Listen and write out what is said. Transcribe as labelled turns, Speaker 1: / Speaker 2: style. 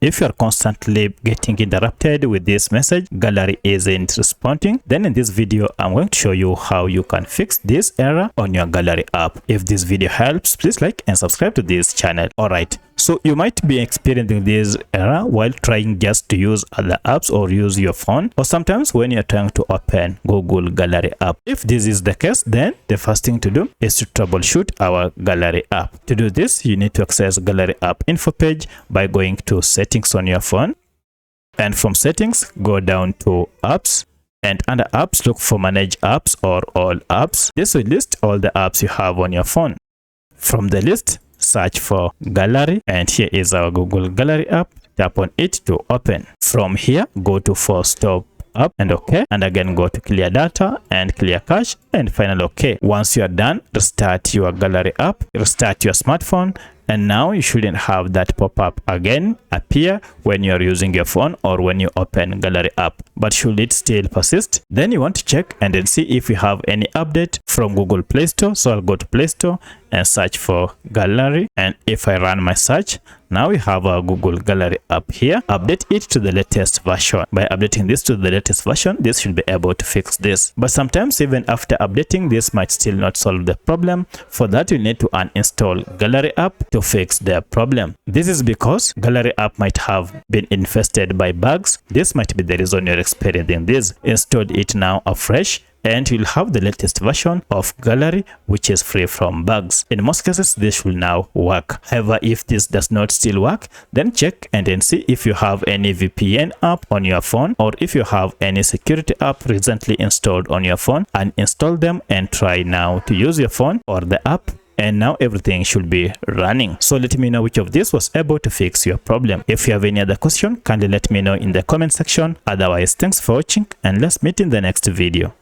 Speaker 1: If you are constantly getting interrupted with this message, gallery isn't responding, then in this video I'm going to show you how you can fix this error on your gallery app. If this video helps, please like and subscribe to this channel. Alright, so you might be experiencing this error while trying just to use other apps or use your phone, or sometimes when you're trying to open Google Gallery app. If this is the case, then the first thing to do is to troubleshoot our gallery app. To do this, you need to access gallery app info page by going to settings on your phone, and from settings go down to apps, and under apps look for manage apps or all apps. This will list all the apps you have on your phone. From the list, search for gallery, and here is our Google Gallery app. Tap on it to open. From here, go to force stop app and OK, and again go to clear data and clear cache, and finally OK. Once you are done, restart your gallery app, restart your smartphone, and now you shouldn't have that pop-up again appear when you're using your phone or when you open gallery app. But should it still persist, then you want to check and then see if you have any update from Google Play Store. So I'll go to Play Store and search for gallery, and if I run my search, now we have our Google Gallery app here. Update it to the latest version. By updating this to the latest version, this should be able to fix this. But sometimes even after updating, this might still not solve the problem. For that, you need to uninstall Gallery app to fix the problem. This is because Gallery app might have been infested by bugs. This might be the reason you're experiencing this. Install it now afresh, and you'll have the latest version of Gallery, which is free from bugs. In most cases, this should now work. However, if this does not still work, then check and then see if you have any VPN app on your phone, or if you have any security app recently installed on your phone, and install them and try now to use your phone or the app, and now everything should be running. So let me know which of this was able to fix your problem. If you have any other question, kindly let me know in the comment section. Otherwise, thanks for watching, and let's meet in the next video.